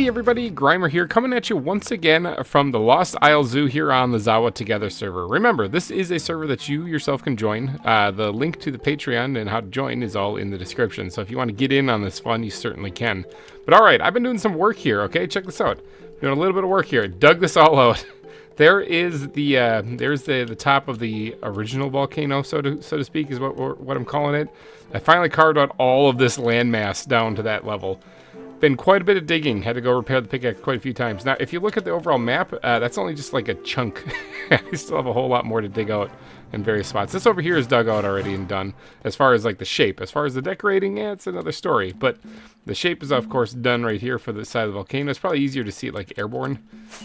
Hey everybody, GReimer here, coming at you once again from the Lost Isle Zoo here on the ZAWA Together server. Remember, this is a server that you yourself can join. The link to the Patreon and how to join is all in the description, so if you want to get in on this fun, you certainly can. But alright, I've been doing some work here, okay? Check this out. Doing a little bit of work here. Dug this all out. There is there's the top of the original volcano, so to speak, is what I'm calling it. I finally carved out all of this landmass down to that level. Been quite a bit of digging. Had to go repair the pickaxe quite a few times. Now, if you look at the overall map, that's only just like a chunk. I still have a whole lot more to dig out in various spots. This over here is dug out already and done. As far as like the shape, as far as the decorating, yeah, it's another story. But the shape is of course done right here for the side of the volcano. It's probably easier to see it like airborne.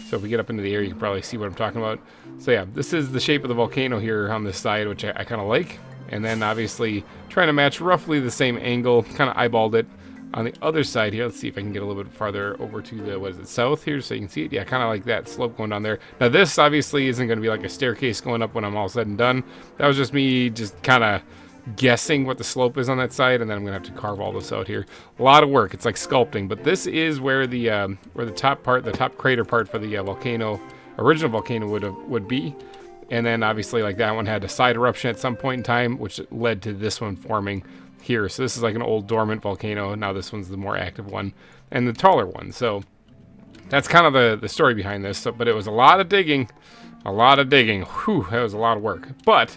So if we get up into the air, you can probably see what I'm talking about. So yeah, this is the shape of the volcano here on this side, which I kind of like. And then obviously trying to match roughly the same angle, kind of eyeballed it. On the other side here, let's see if I can get a little bit farther over to the, what is it, south here, so you can see it. Yeah, kind of like that slope going down there. Now this obviously isn't going to be like a staircase going up when I'm all said and done. That was just me just kind of guessing what the slope is on that side, and then I'm going to have to carve all this out here. A lot of work. It's like sculpting, but this is where the top part, the top crater part for the volcano, original volcano would be. And then obviously like that one had a side eruption at some point in time, which led to this one forming here. So this is like an old dormant volcano. Now this one's the more active one and the taller one. So that's kind of the story behind this. So, but it was a lot of digging, Whew, that was a lot of work. But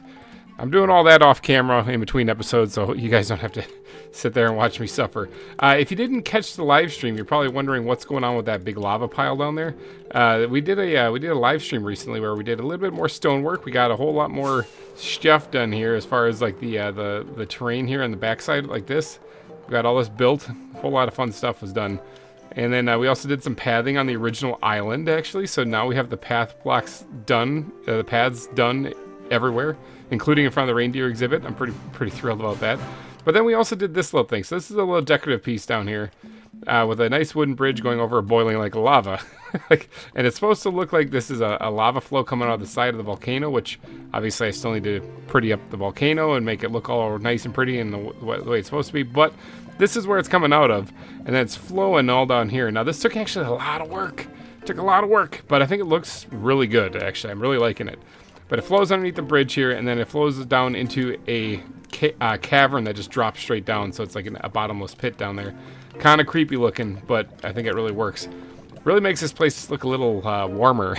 I'm doing all that off camera in between episodes, so you guys don't have to sit there and watch me suffer. If you didn't catch the live stream, you're probably wondering what's going on with that big lava pile down there. We did a live stream recently where we did a little bit more stonework. We got a whole lot more stuff done here as far as like the terrain here on the backside like this. We got all this built. A whole lot of fun stuff was done. And then we also did some pathing on the original island actually. So now we have the path blocks done, the paths done everywhere, including in front of the reindeer exhibit. I'm pretty thrilled about that. But then we also did this little thing. So this is a little decorative piece down here with a nice wooden bridge going over boiling like lava. And it's supposed to look like this is a lava flow coming out of the side of the volcano, which obviously I still need to pretty up the volcano and make it look all nice and pretty in the way it's supposed to be. But this is where it's coming out of, and then it's flowing all down here. Now this took actually a lot of work. Took a lot of work, but I think it looks really good actually. I'm really liking it. But it flows underneath the bridge here, and then it flows down into a cavern that just drops straight down, so it's like a bottomless pit down there. Kind of creepy looking, but I think it really works. Really makes this place look a little warmer.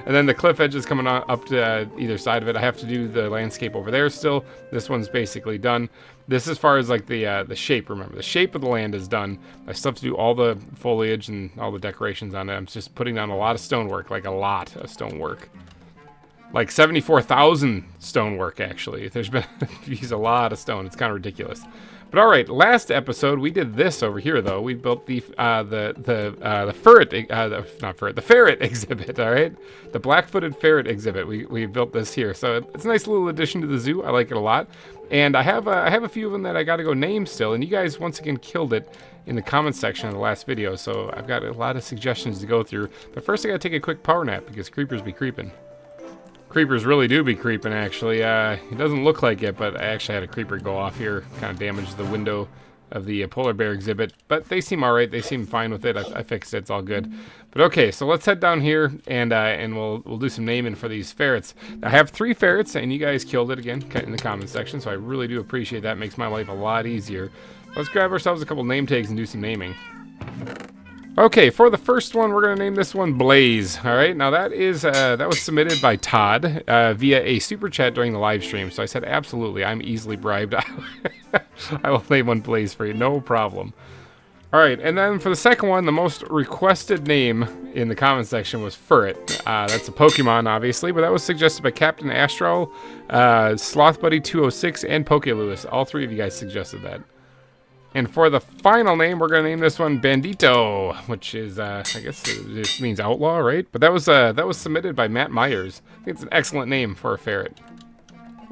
And then the cliff edge is coming on up to either side of it. I have to do the landscape over there still. This one's basically done. This as far as like the shape, remember. The shape of the land is done. I still have to do all the foliage and all the decorations on it. I'm just putting down a lot of stonework, like a lot of stonework. Like 74,000 stonework, actually. There's been used a lot of stone. It's kind of ridiculous. But all right, last episode we did this over here though. We built the ferret exhibit. All right, the black-footed ferret exhibit. We built this here, so it's a nice little addition to the zoo. I like it a lot, and I have a few of them that I got to go name still. And you guys once again killed it in the comments section of the last video, so I've got a lot of suggestions to go through. But first, I got to take a quick power nap because creepers be creeping. Creepers really do be creeping, actually. It doesn't look like it, but I actually had a creeper go off here. Kind of damaged the window of the polar bear exhibit. But they seem alright. They seem fine with it. I fixed it. It's all good. But okay, so let's head down here, and we'll do some naming for these ferrets. I have 3 ferrets, and you guys killed it again in the comments section, so I really do appreciate that. It makes my life a lot easier. Let's grab ourselves a couple name tags and do some naming. Okay, for the first one, we're going to name this one Blaze. All right, now that was submitted by Todd via a super chat during the live stream. So I said, absolutely, I'm easily bribed. I will name one Blaze for you, no problem. All right, and then for the second one, the most requested name in the comment section was Ferret. That's a Pokemon, obviously, but that was suggested by Captain Astral, SlothBuddy206, and PokeLewis. All 3 of you guys suggested that. And for the final name, we're going to name this one Bandito, which is, I guess it just means outlaw, right? But that was submitted by Matt Myers. I think it's an excellent name for a ferret.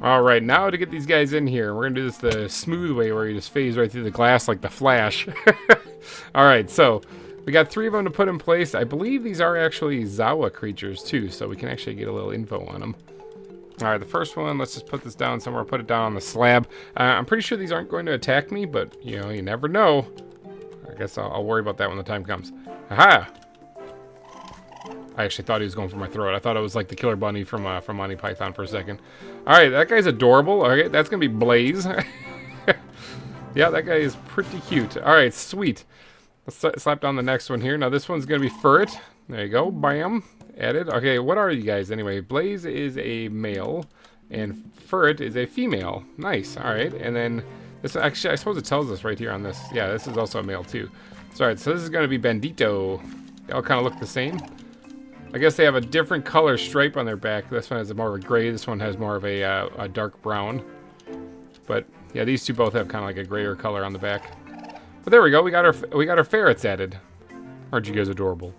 All right, now to get these guys in here, we're going to do this the smooth way where you just phase right through the glass like the Flash. All right, so we got 3 of them to put in place. I believe these are actually ZAWA creatures, too, so we can actually get a little info on them. All right, the first one, let's just put this down somewhere, put it down on the slab. I'm pretty sure these aren't going to attack me, but, you know, you never know. guess I'll worry about that when the time comes. Aha! I actually thought he was going for my throat. I thought it was like the killer bunny from Monty Python for a second. All right, that guy's adorable. Okay, that's gonna be Blaze. Yeah, that guy is pretty cute. All right, sweet. Let's slap down the next one here. Now this one's gonna be Furret. There you go. Bam. Added. Okay, what are you guys anyway? Blaze is a male, and Furret is a female. Nice. All right, and then this actually, I suppose it tells us right here on this. Yeah, this is also a male too. So, all right, so this is gonna be Bandito. They all kind of look the same. I guess they have a different color stripe on their back. This one has more of a gray. This one has more of a dark brown. But yeah, these two both have kind of like a grayer color on the back. But there we go. We got our ferrets added. Aren't you guys adorable?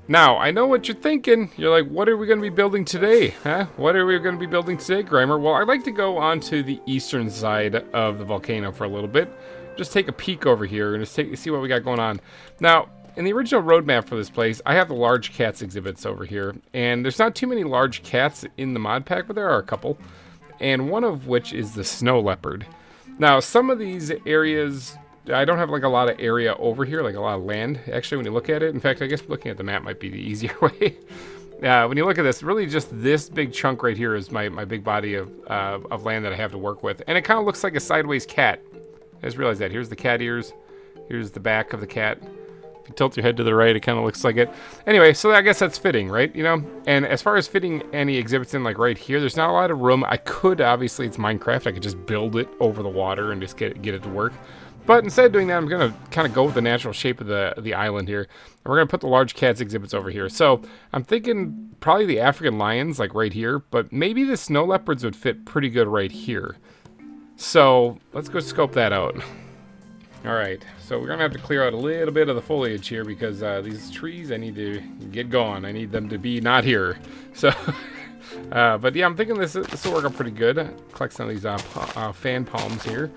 Now I know what you're thinking. You're like, what are we going to be building today? Huh? What are we going to be building today, GReimer? Well, I'd like to go onto the eastern side of the volcano for a little bit. Just take a peek over here and just see what we got going on. Now, in the original roadmap for this place, I have the large cats exhibits over here, and there's not too many large cats in the mod pack, but there are a couple, and one of which is the snow leopard. Now, some of these areas, I don't have like a lot of area over here, like a lot of land, actually, when you look at it. In fact, I guess looking at the map might be the easier way. When you look at this, really just this big chunk right here is my big body of land that I have to work with, and it kind of looks like a sideways cat. I just realized that. Here's the cat ears, here's the back of the cat. If you tilt your head to the right, it kind of looks like it. Anyway, so I guess that's fitting, right? You know, and as far as fitting any exhibits in like right here, there's not a lot of room. I could, obviously, it's Minecraft. I could just build it over the water and just get it to work. But instead of doing that, I'm going to kind of go with the natural shape of the island here. And we're going to put the large cats exhibits over here. So I'm thinking probably the African lions, like right here. But maybe the snow leopards would fit pretty good right here. So let's go scope that out. All right, so we're gonna have to clear out a little bit of the foliage here because these trees, I need to get going. I need them to be not here. So, but yeah, I'm thinking this will work out pretty good. Collect some of these fan palms here.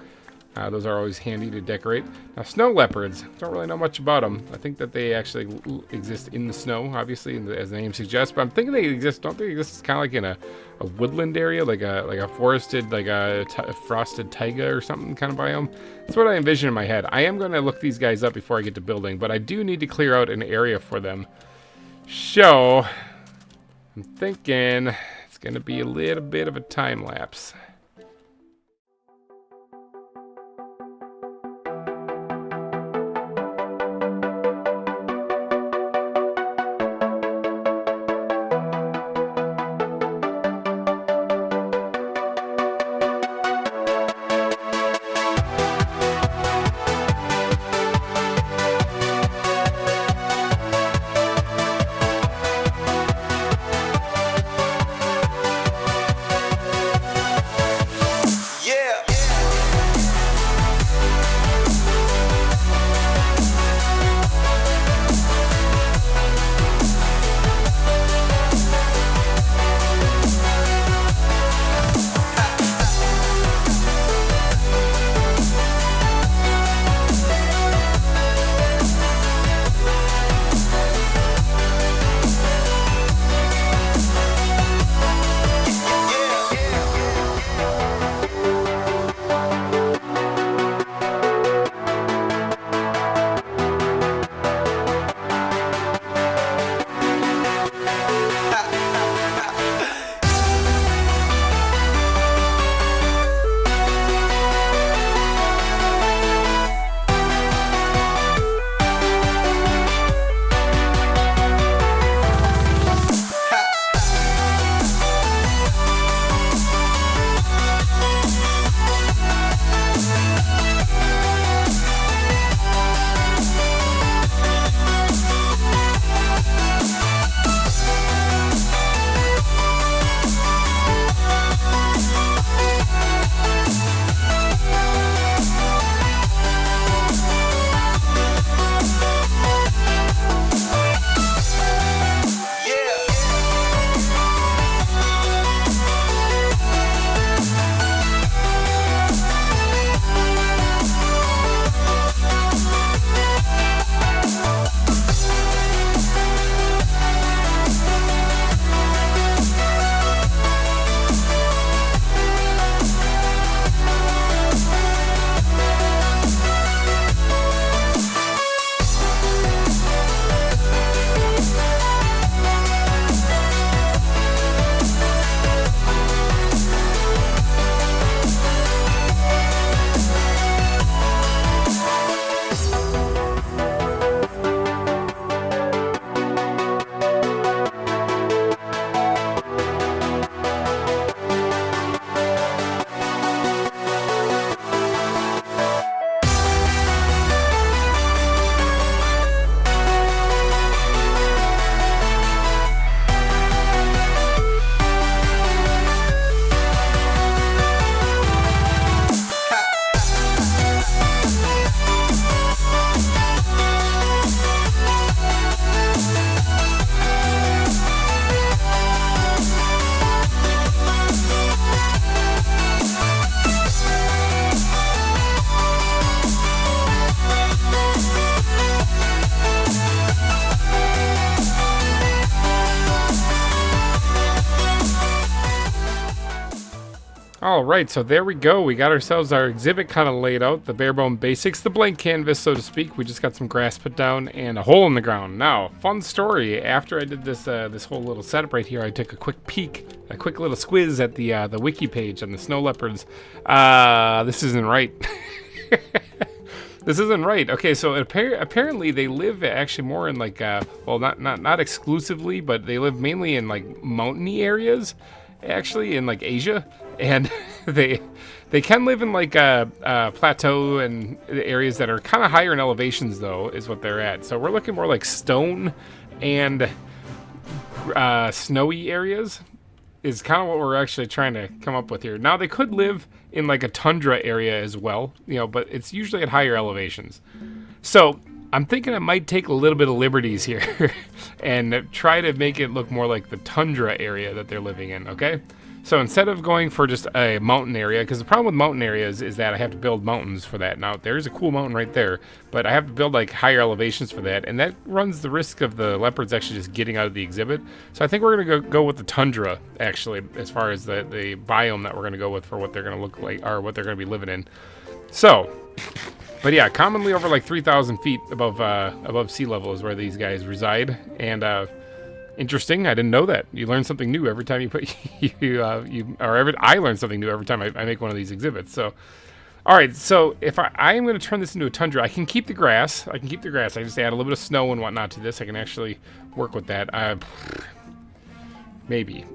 Those are always handy to decorate. Now, snow leopards, don't really know much about them. I think that they actually exist in the snow, obviously, as the name suggests. But I'm thinking they exist. Don't they exist kind of like in a woodland area, like a forested, like a frosted taiga or something kind of biome? That's what I envision in my head. I am going to look these guys up before I get to building, but I do need to clear out an area for them. So I'm thinking it's going to be a little bit of a time lapse. All right, so there we go. We got ourselves our exhibit kind of laid out, the bare bone basics, the blank canvas, so to speak. We just got some grass put down and a hole in the ground. Now, fun story. After I did this this whole little setup right here, I took a quick peek, a quick little squiz at the wiki page on the snow leopards. This isn't right. This isn't right. Okay, so apparently they live actually more in like, well, not exclusively, but they live mainly in like mountainy areas, actually in like Asia, and they can live in like plateau and areas that are kind of higher in elevations, though, is what they're at. So we're looking more like stone and snowy areas is kind of what we're actually trying to come up with here. Now, they could live in like a tundra area as well, you know, but it's usually at higher elevations. So I'm thinking I might take a little bit of liberties here and try to make it look more like the tundra area that they're living in, okay? So instead of going for just a mountain area, because the problem with mountain areas is that I have to build mountains for that. Now, there's a cool mountain right there, but I have to build like higher elevations for that, and that runs the risk of the leopards actually just getting out of the exhibit. So I think we're going to go with the tundra, actually, as far as the biome that we're going to go with for what they're going to look like, or what they're going to be living in. So, but yeah, commonly over like 3,000 feet above sea level is where these guys reside, and interesting. I didn't know that. You learn something new every time you put I learn something new every time I make one of these exhibits. So, all right. So if I am going to turn this into a tundra, I can keep the grass. I just add a little bit of snow and whatnot to this. I can actually work with that. Maybe.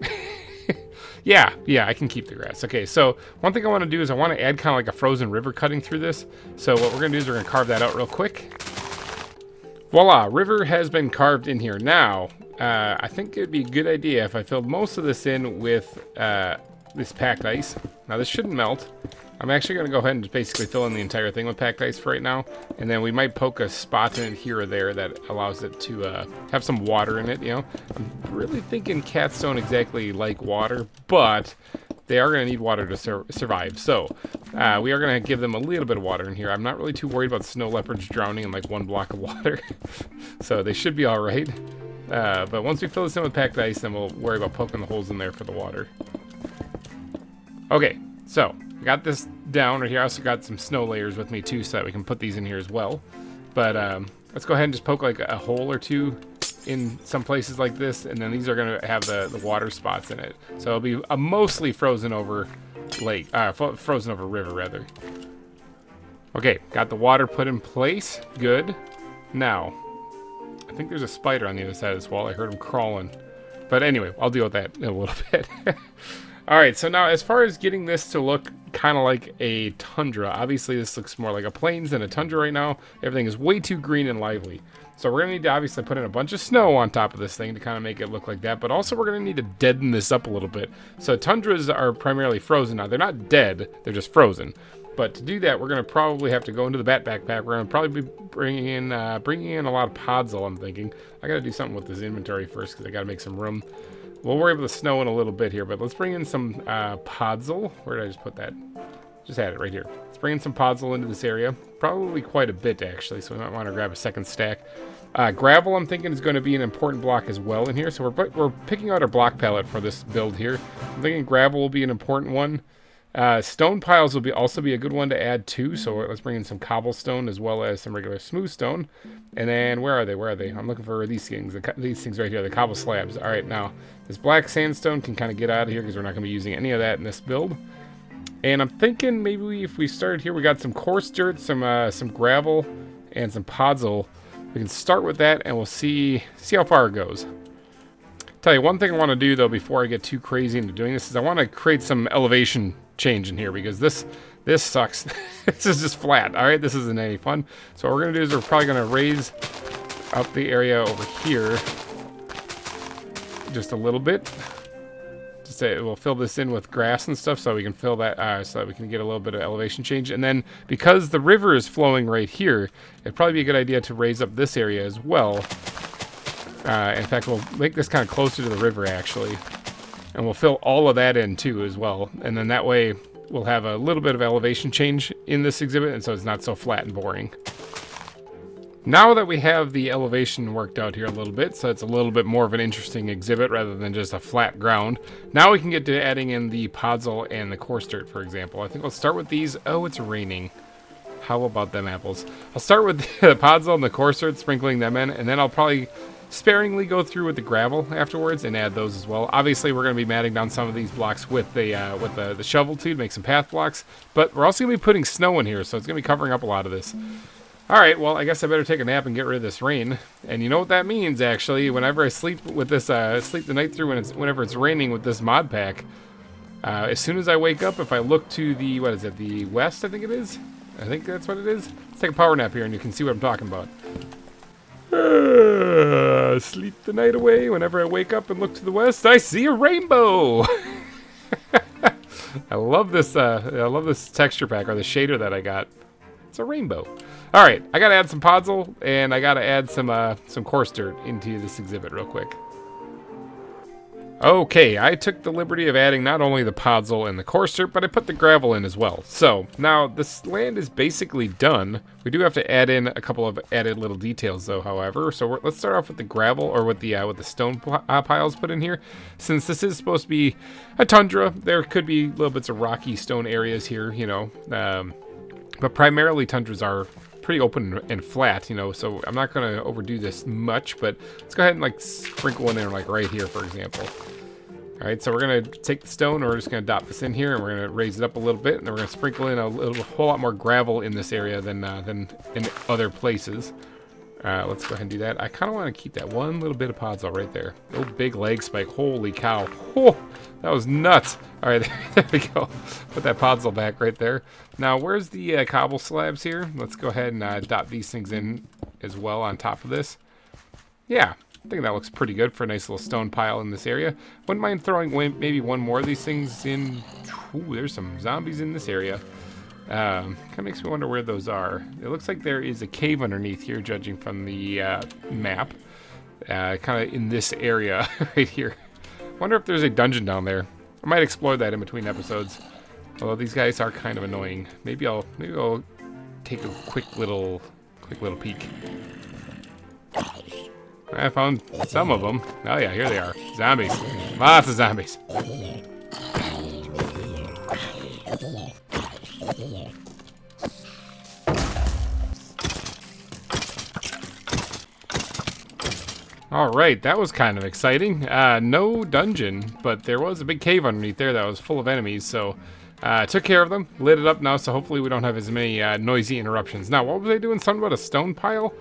Yeah, I can keep the grass. Okay, so one thing I want to do is I want to add kind of like a frozen river cutting through this. So what we're going to do is we're going to carve that out real quick. Voila, river has been carved in here. Now, I think it'd be a good idea if I filled most of this in with this packed ice. Now, this shouldn't melt. I'm actually going to go ahead and just basically fill in the entire thing with packed ice for right now. And then we might poke a spot in it here or there that allows it to have some water in it, you know. I'm really thinking cats don't exactly like water, but they are going to need water to survive. So we are going to give them a little bit of water in here. I'm not really too worried about snow leopards drowning in like one block of water. So they should be all right. But once we fill this in with packed ice, then we'll worry about poking the holes in there for the water. Okay, so we got this down right here. I also got some snow layers with me too, so that we can put these in here as well. But let's go ahead and just poke like a hole or two in some places like this, and then these are going to have the water spots in it. So it'll be a mostly frozen over lake, frozen over river rather. Okay, got the water put in place. Good. Now, I think there's a spider on the other side of this wall. I heard him crawling. But anyway, I'll deal with that in a little bit. All right, so now as far as getting this to look kind of like a tundra, obviously this looks more like a plains than a tundra right now. Everything is way too green and lively. So we're going to need to obviously put in a bunch of snow on top of this thing to kind of make it look like that. But also we're going to need to deaden this up a little bit. So tundras are primarily frozen now. They're not dead, they're just frozen. But to do that, we're going to probably have to go into the bat backpack. We're going to probably be bringing in a lot of podzol, I'm thinking. I got to do something with this inventory first because I got to make some room. We'll worry about the snow in a little bit here, but let's bring in some podzol. Where did I just put that? Just had it right here. Let's bring in some podzol into this area. Probably quite a bit, actually, so we might want to grab a second stack. Gravel, I'm thinking, is going to be an important block as well in here. So we're picking out our block palette for this build here. I'm thinking gravel will be an important one. Stone piles will also be a good one to add too. So let's bring in some cobblestone as well as some regular smooth stone. And then where are they? I'm looking for these things. These things right here, the cobble slabs. All right, now this black sandstone can kind of get out of here because we're not going to be using any of that in this build. And I'm thinking maybe if we started here, we got some coarse dirt, some gravel, and some podzol. We can start with that, and we'll see how far it goes. Tell you one thing I want to do though before I get too crazy into doing this is I want to create some elevation change in here because this sucks. This is just flat. All right, this isn't any fun. So what we're gonna do is we're probably gonna raise up the area over here just a little bit. Just say we'll fill this in with grass and stuff so we can fill that so that we can get a little bit of elevation change. And then because the river is flowing right here, it'd probably be a good idea to raise up this area as well. In fact, we'll make this kind of closer to the river actually. And we'll fill all of that in too as well. And then that way we'll have a little bit of elevation change in this exhibit, and so it's not so flat and boring. Now that we have the elevation worked out here a little bit, so it's a little bit more of an interesting exhibit rather than just a flat ground, now we can get to adding in the podzol and the coarse dirt, for example. I think I'll start with these. Oh, it's raining. How about them apples? I'll start with the podzol and the coarse dirt, sprinkling them in, and then I'll probably sparingly go through with the gravel afterwards and add those as well. Obviously, we're going to be matting down some of these blocks with the shovel too to make some path blocks, but we're also going to be putting snow in here, so it's going to be covering up a lot of this. All right, well, I guess I better take a nap and get rid of this rain. And you know what that means, actually? Whenever I sleep with this, sleep the night through whenever it's raining with this mod pack, as soon as I wake up, if I look to the, what is it, the west, I think it is? I think that's what it is. Let's take a power nap here and you can see what I'm talking about. Sleep the night away. Whenever I wake up and look to the west, I see a rainbow. I love this texture pack, or the shader that I got. It's a rainbow. All right, I gotta add some podzol and I gotta add some coarse dirt into this exhibit real quick. Okay, I took the liberty of adding not only the podzol and the coarse dirt, but I put the gravel in as well. So now this land is basically done. We do have to add in a couple of added little details, though. However, so let's start off with the gravel, or with the stone piles put in here. Since this is supposed to be a tundra, there could be little bits of rocky stone areas here, you know. But primarily tundras are pretty open and flat, you know, so I'm not going to overdo this much, but let's go ahead and like sprinkle one in like right here, for example. All right, so we're going to take the stone, and we're just going to dot this in here, and we're going to raise it up a little bit, and then we're going to sprinkle in a whole lot more gravel in this area than in other places. Let's go ahead and do that. I kind of want to keep that one little bit of podzol right there. Oh, big leg spike. Holy cow. Oh, that was nuts. All right, there we go. Put that podzol back right there. Now, where's the cobble slabs here? Let's go ahead and dot these things in as well on top of this. Yeah, I think that looks pretty good for a nice little stone pile in this area. Wouldn't mind throwing maybe one more of these things in. Ooh, there's some zombies in this area. Kind of makes me wonder where those are. It looks like there is a cave underneath here, judging from the map. Kind of in this area right here. Wonder if there's a dungeon down there. I might explore that in between episodes. Although these guys are kind of annoying. Maybe I'll take a quick little peek. I found some of them. Oh yeah, here they are. Zombies. Lots of zombies. All right, that was kind of exciting. No dungeon, but there was a big cave underneath there that was full of enemies, so took care of them, lit it up now, so hopefully we don't have as many noisy interruptions. Now, what was I doing? Something about a stone pile?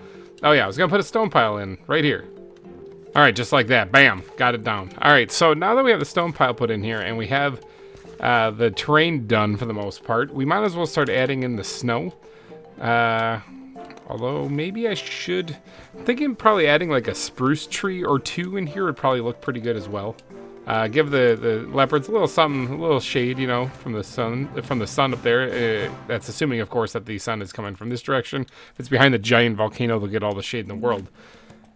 Oh yeah, I was gonna put a stone pile in right here. All right, just like that. Bam, got it down. All right, so now that we have the stone pile put in here and we have the terrain done for the most part, we might as well start adding in the snow. Although maybe I should. I'm thinking probably adding like a spruce tree or two in here would probably look pretty good as well. Give the leopards a little something, a little shade, you know, from the sun up there. That's assuming, of course, that the sun is coming from this direction. If it's behind the giant volcano, they'll get all the shade in the world.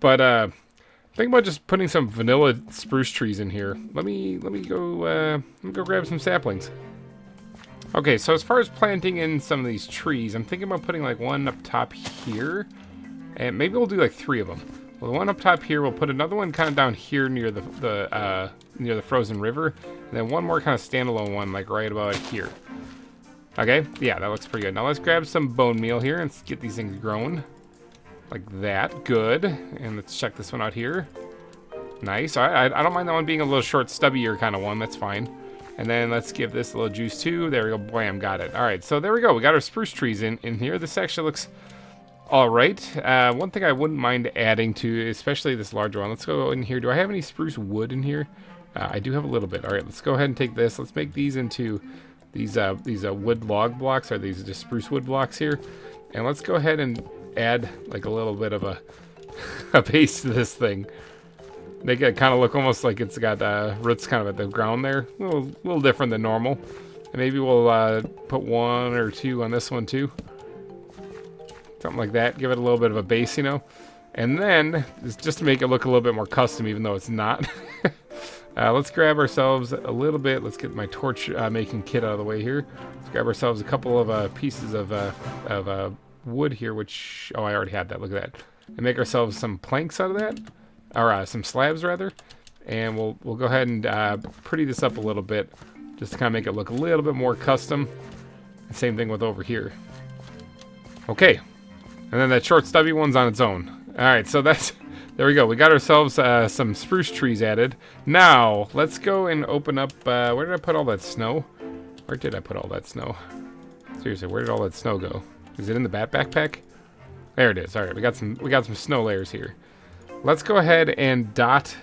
But think about just putting some vanilla spruce trees in here. Let me go grab some saplings. Okay, so as far as planting in some of these trees, I'm thinking about putting like one up top here, and maybe we'll do like 3 of them. Well, the one up top here, we'll put another one kind of down here near the frozen river, and then one more kind of standalone one like right about here. Okay, yeah, that looks pretty good. Now let's grab some bone meal here and get these things growing like that. Good. And let's check this one out here. Nice. I don't mind that one being a little short, stubbier kind of one. That's fine. And then let's give this a little juice too. There we go. Bam, got it. All right, so there we go. We got our spruce trees in here. This actually looks all right. One thing I wouldn't mind adding to, especially this larger one. Let's go in here. Do I have any spruce wood in here? I do have a little bit. All right, let's go ahead and take this. Let's make these into these wood log blocks, or these just spruce wood blocks here. And let's go ahead and add like a little bit of a base to this thing. They kind of look almost like it's got roots kind of at the ground there. A little different than normal. And maybe we'll put 1 or 2 on this one too. Something like that. Give it a little bit of a base, you know. And then, just to make it look a little bit more custom, even though it's not. Let's grab ourselves a little bit. Let's get my torch making kit out of the way here. Let's grab ourselves a couple of pieces of wood here, which... Oh, I already had that. Look at that. And make ourselves some planks out of that. Or some slabs, rather. And we'll go ahead and pretty this up a little bit. Just to kind of make it look a little bit more custom. Same thing with over here. Okay. And then that short stubby one's on its own. Alright, so that's... There we go. We got ourselves some spruce trees added. Now, let's go and open up... where did I put all that snow? Where did I put all that snow? Seriously, where did all that snow go? Is it in the backpack? There it is. Alright, we got some snow layers here. Let's go ahead and dot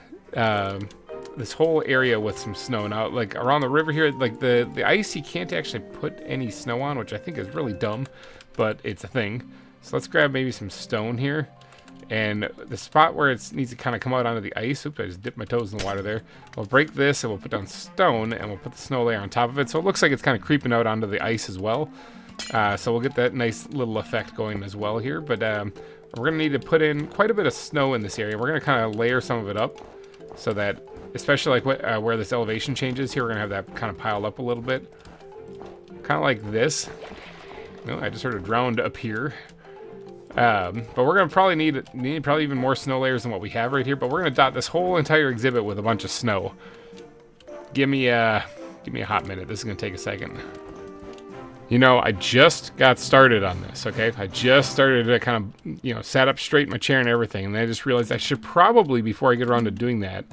this whole area with some snow. Now, like, around the river here, like, the ice, you can't actually put any snow on, which I think is really dumb, but it's a thing. So let's grab maybe some stone here. And the spot where it needs to kind of come out onto the ice, oops, I just dipped my toes in the water there. We'll break this and we'll put down stone and we'll put the snow layer on top of it. So it looks like it's kind of creeping out onto the ice as well. So we'll get that nice little effect going as well here. But we're going to need to put in quite a bit of snow in this area. We're going to kind of layer some of it up so that, especially like where this elevation changes here, we're going to have that kind of piled up a little bit. Kind of like this. No, I just sort of drowned up here. But we're going to probably need probably even more snow layers than what we have right here. But we're going to dot this whole entire exhibit with a bunch of snow. Give me a hot minute. This is going to take a second. You know, I just got started on this, okay? I just started to kind of, you know, sat up straight in my chair and everything. And then I just realized I should probably, before I get around to doing that,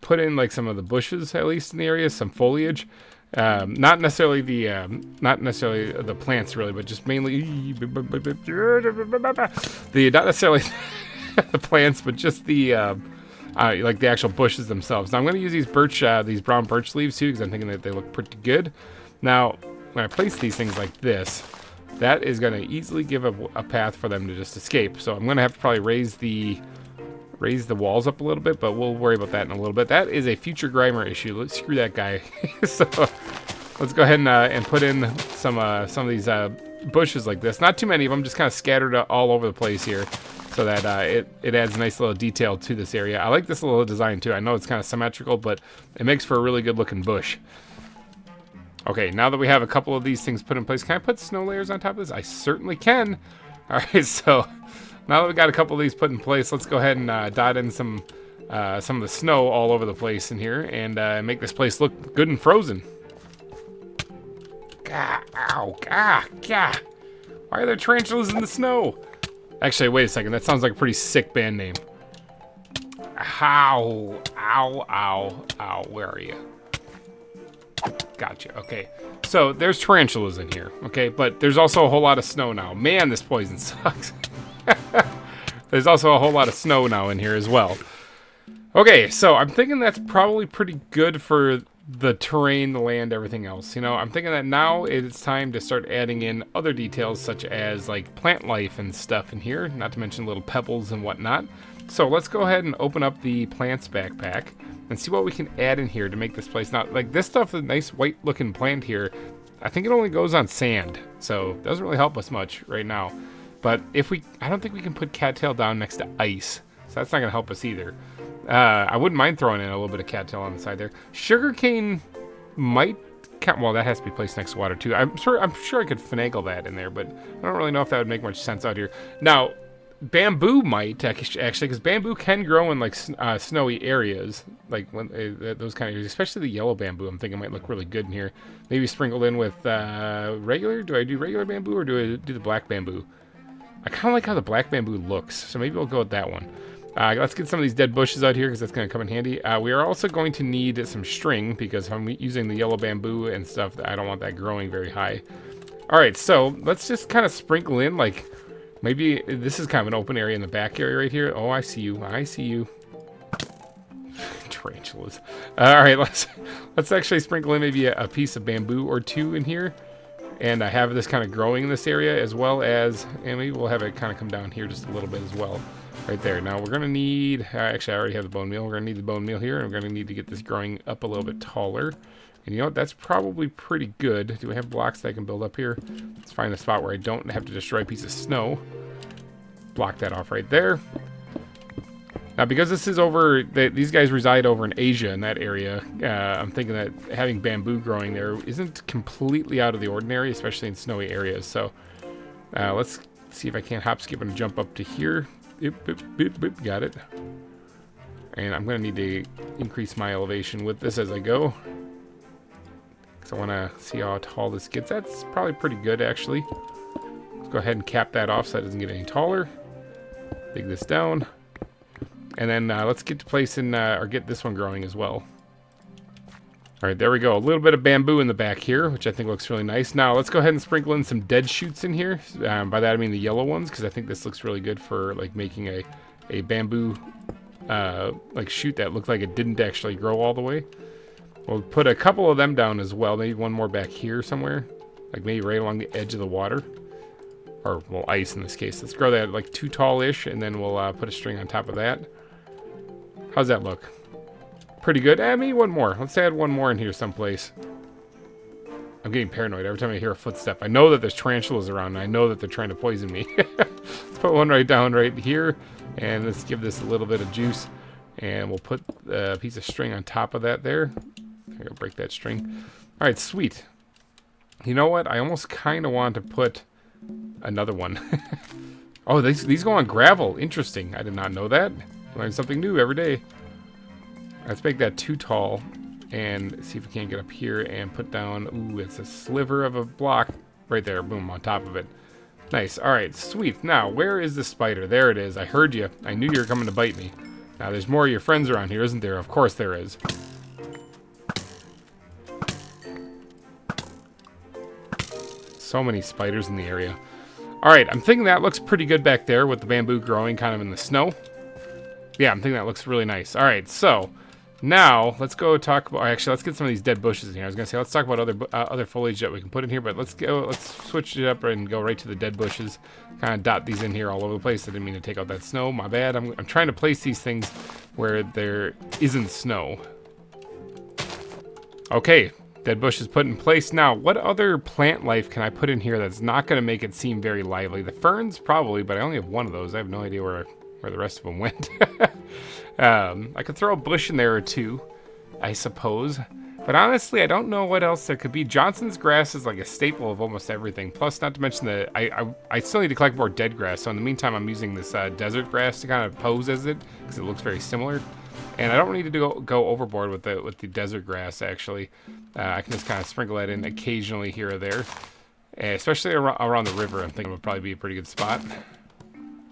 put in like some of the bushes, at least in the area, some foliage. Not necessarily the plants really, but just mainly not necessarily the plants, but just the like the actual bushes themselves. Now I'm going to use these brown birch leaves too, because I'm thinking that they look pretty good. Now when I place these things like this, that is going to easily give a path for them to just escape. So I'm going to have to probably raise the walls up a little bit, but we'll worry about that in a little bit. That is a future GReimer issue. Let's screw that guy. So let's go ahead and put in some of these bushes like this. Not too many of them, just kind of scattered all over the place here, so that it adds a nice little detail to this area. I like this little design too. I know it's kind of symmetrical, but it makes for a really good looking bush. Okay, now that we have a couple of these things put in place, can I put snow layers on top of this? I certainly can. All right, so now that we got a couple of these put in place, let's go ahead and dot in some of the snow all over the place in here and make this place look good and frozen. Gah, ow, gah, gah. Why are there tarantulas in the snow? Actually, wait a second. That sounds like a pretty sick band name. Ow, ow, ow, ow. Where are you? Gotcha. Okay. So there's tarantulas in here. Okay, but there's also a whole lot of snow now. Man, this poison sucks. There's also a whole lot of snow now in here as well. Okay, so I'm thinking that's probably pretty good for the terrain, the land, everything else. You know, I'm thinking that now it's time to start adding in other details such as like plant life and stuff in here, not to mention little pebbles and whatnot. So let's go ahead and open up the plants backpack and see what we can add in here to make this place. Now, like this stuff, the nice white looking plant here, I think it only goes on sand, so it doesn't really help us much right now. But I don't think we can put cattail down next to ice, so that's not gonna help us either. I wouldn't mind throwing in a little bit of cattail on the side there. Sugarcane might count. Well, that has to be placed next to water too. I'm sure I could finagle that in there, but I don't really know if that would make much sense out here. Now, bamboo might actually, because bamboo can grow in like snowy areas, like when those kind of areas, especially the yellow bamboo. I'm thinking might look really good in here. Maybe sprinkled in with regular. Do I do regular bamboo or do I do the black bamboo? I kind of like how the black bamboo looks, so maybe we'll go with that one. Let's get some of these dead bushes out here because that's going to come in handy. We are also going to need some string because if I'm using the yellow bamboo and stuff, I don't want that growing very high. All right, so let's just kind of sprinkle in, like, maybe this is kind of an open area in the back area right here. Oh, I see you. I see you. Tarantulas. All right, let's actually sprinkle in maybe a piece of bamboo or two in here. And I have this kind of growing in this area as well as, and maybe we'll have it kind of come down here just a little bit as well. Right there. Now we're going to need, actually I already have the bone meal. We're going to need the bone meal here, and we're going to need to get this growing up a little bit taller. And you know what? That's probably pretty good. Do we have blocks that I can build up here? Let's find a spot where I don't have to destroy a piece of snow. Block that off right there. Now because this is over, these guys reside over in Asia in that area, I'm thinking that having bamboo growing there isn't completely out of the ordinary, especially in snowy areas. So let's Let's see if I can't hop, skip, and jump up to here. Boop, boop, boop, boop. Got it. And I'm going to need to increase my elevation with this as I go, because I want to see how tall this gets. That's probably pretty good, actually. Let's go ahead and cap that off so it doesn't get any taller. Dig this down. And then let's get to placing, or get this one growing as well. All right, there we go. A little bit of bamboo in the back here, which I think looks really nice. Now, let's go ahead and sprinkle in some dead shoots in here. By that, I mean the yellow ones, because I think this looks really good for like making a bamboo like shoot that looked like it didn't actually grow all the way. We'll put a couple of them down as well. Maybe one more back here somewhere, like maybe right along the edge of the water, or well, ice in this case. Let's grow that like too tall-ish, and then we'll put a string on top of that. How's that look? Pretty good. Maybe one more. Let's add one more in here someplace. I'm getting paranoid every time I hear a footstep. I know that there's tarantulas around, and I know that they're trying to poison me. Let's put one right down right here, and let's give this a little bit of juice, and we'll put a piece of string on top of that there. I'm gonna break that string. All right, sweet. You know what? I almost kind of want to put another one. Oh, these go on gravel. Interesting. I did not know that. Learn something new every day. Let's make that too tall and see if we can't get up here and put down, ooh, it's a sliver of a block right there. Boom, on top of it. Nice. All right, sweet. Now, where is the spider? There it is. I heard you. I knew you were coming to bite me. Now, there's more of your friends around here, isn't there? Of course there is. So many spiders in the area. All right, I'm thinking that looks pretty good back there with the bamboo growing kind of in the snow. Yeah, I'm thinking that looks really nice. All right, so now let's go talk about. Actually, let's get some of these dead bushes in here. I was gonna say let's talk about other foliage that we can put in here, but let's switch it up and go right to the dead bushes. Kind of dot these in here all over the place. I didn't mean to take out that snow. My bad. I'm trying to place these things where there isn't snow. Okay, dead bush is put in place. Now, what other plant life can I put in here that's not gonna make it seem very lively? The ferns probably, but I only have one of those. I have no idea where the rest of them went. I could throw a bush in there or two, I suppose. But honestly, I don't know what else there could be. Johnson's grass is like a staple of almost everything. Plus, not to mention that I still need to collect more dead grass. So in the meantime, I'm using this desert grass to kind of pose as it, because it looks very similar. And I don't need to go overboard with the desert grass, actually. I can just kind of sprinkle that in occasionally here or there. Especially around the river, I'm thinking would probably be a pretty good spot.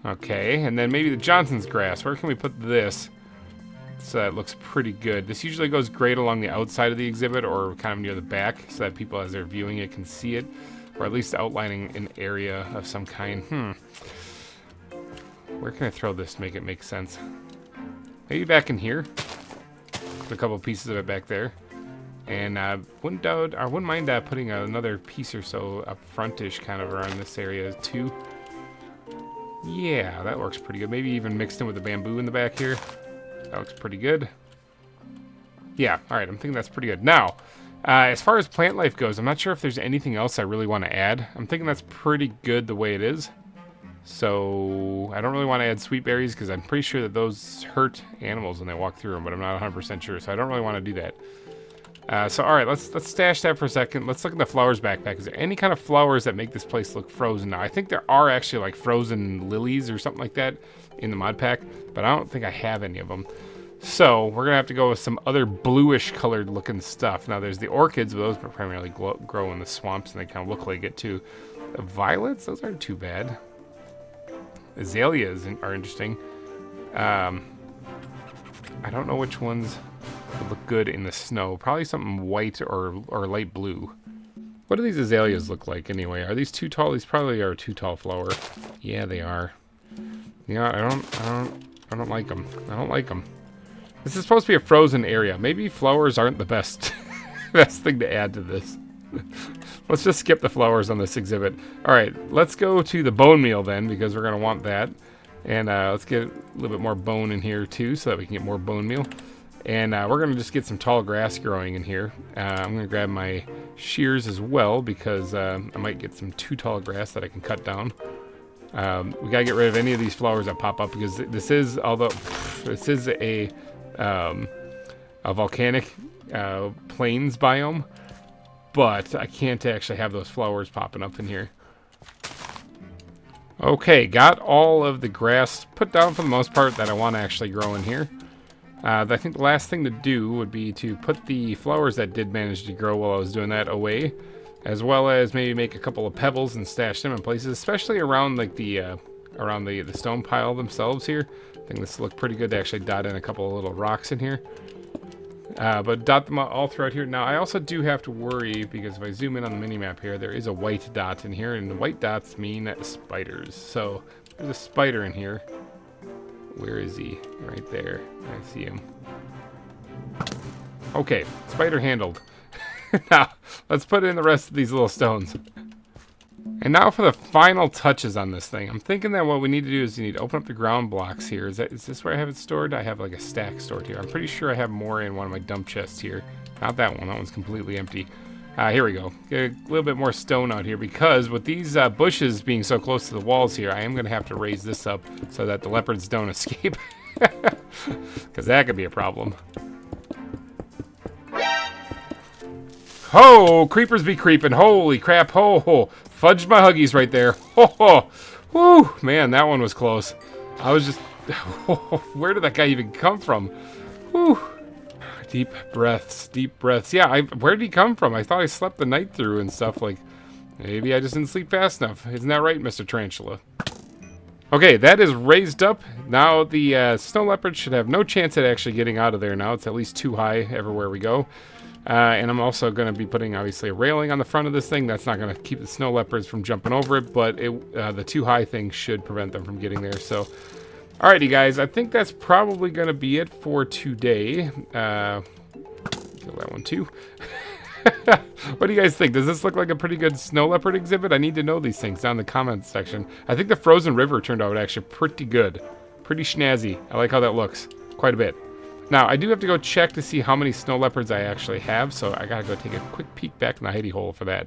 Okay, and then maybe the Johnson's grass. Where can we put this so that it looks pretty good? This usually goes great along the outside of the exhibit or kind of near the back so that people, as they're viewing it, can see it, or at least outlining an area of some kind. Where can I throw this to make it make sense? Maybe back in here. Put a couple pieces of it back there. And wouldn't mind putting another piece or so up frontish kind of around this area too. Yeah, that works pretty good. Maybe even mixed in with the bamboo in the back here. That looks pretty good. Yeah, all right, I'm thinking that's pretty good. Now, as far as plant life goes, I'm not sure if there's anything else I really want to add. I'm thinking that's pretty good the way it is. So, I don't really want to add sweet berries because I'm pretty sure that those hurt animals when they walk through them, but I'm not 100% sure, so I don't really want to do that. So, all right, let's stash that for a second. Let's look at the flowers backpack. Is there any kind of flowers that make this place look frozen? Now, I think there are actually like frozen lilies or something like that in the mod pack, but I don't think I have any of them. So we're gonna have to go with some other bluish colored looking stuff. Now, there's the orchids, but those primarily grow in the swamps, and they kind of look like it too. The violets, those aren't too bad. Azaleas are interesting. I don't know which ones would look good in the snow. Probably something white or light blue. What do these azaleas look like anyway? Are these too tall? These probably are too tall flower. Yeah, they are. Yeah, I don't like them. I don't like them. This is supposed to be a frozen area. Maybe flowers aren't the best best thing to add to this. Let's just skip the flowers on this exhibit. All right, let's go to the bone meal then, because we're gonna want that. And let's get a little bit more bone in here too, so that we can get more bone meal. And we're going to just get some tall grass growing in here. I'm going to grab my shears as well, because I might get some too tall grass that I can cut down. We got to get rid of any of these flowers that pop up, because this is, although this is a volcanic plains biome, but I can't actually have those flowers popping up in here. Okay, got all of the grass put down for the most part that I want to actually grow in here. I think the last thing to do would be to put the flowers that did manage to grow while I was doing that away, as well as maybe make a couple of pebbles and stash them in places, especially around like the stone pile themselves here. I think this will look pretty good to actually dot in a couple of little rocks in here. But dot them all throughout here. Now, I also do have to worry, because if I zoom in on the mini-map here, there is a white dot in here, and the white dots mean spiders. So, there's a spider in here. Where is he? Right there. I see him. Okay, spider handled. Now, let's put in the rest of these little stones. And now for the final touches on this thing. I'm thinking that what we need to do is you need to open up the ground blocks here. Is this where I have it stored? I have like a stack stored here. I'm pretty sure I have more in one of my dump chests here. Not that one. That one's completely empty. Here we go. Get a little bit more stone out here, because with these bushes being so close to the walls here, I am going to have to raise this up so that the leopards don't escape. Because that could be a problem. Ho! Creepers be creeping. Holy crap. Ho ho. Fudged my huggies right there. Ho ho. Woo! Man, that one was close. I was just... Where did that guy even come from? Whew. Deep breaths. Deep breaths. Yeah, where did he come from? I thought I slept the night through and stuff. Like, maybe I just didn't sleep fast enough. Isn't that right, Mr. Tarantula? Okay, that is raised up. Now the snow leopard should have no chance at actually getting out of there now. It's at least too high everywhere we go. And I'm also going to be putting, obviously, a railing on the front of this thing. That's not going to keep the snow leopards from jumping over it, but the too high thing should prevent them from getting there. So, alrighty, guys. I think that's probably going to be it for today. Kill that one, too. What do you guys think? Does this look like a pretty good snow leopard exhibit? I need to know these things down in the comments section. I think the frozen river turned out actually pretty good. Pretty snazzy. I like how that looks. Quite a bit. Now, I do have to go check to see how many snow leopards I actually have, so I gotta go take a quick peek back in the hidey hole for that.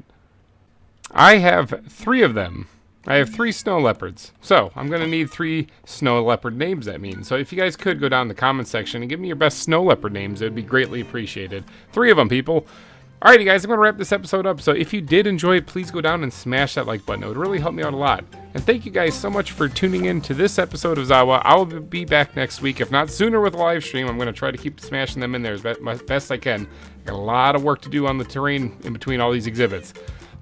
I have 3 of them. I have 3 snow leopards. So, I'm gonna need 3 snow leopard names, that means. So if you guys could go down in the comment section and give me your best snow leopard names, it would be greatly appreciated. 3 of them, people. Alrighty, guys, I'm going to wrap this episode up. So if you did enjoy it, please go down and smash that like button. It would really help me out a lot. And thank you guys so much for tuning in to this episode of ZAWA. I will be back next week, if not sooner, with a live stream. I'm going to try to keep smashing them in there as best I can. Got a lot of work to do on the terrain in between all these exhibits.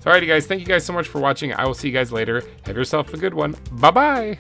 So alrighty, guys, thank you guys so much for watching. I will see you guys later. Have yourself a good one. Bye-bye.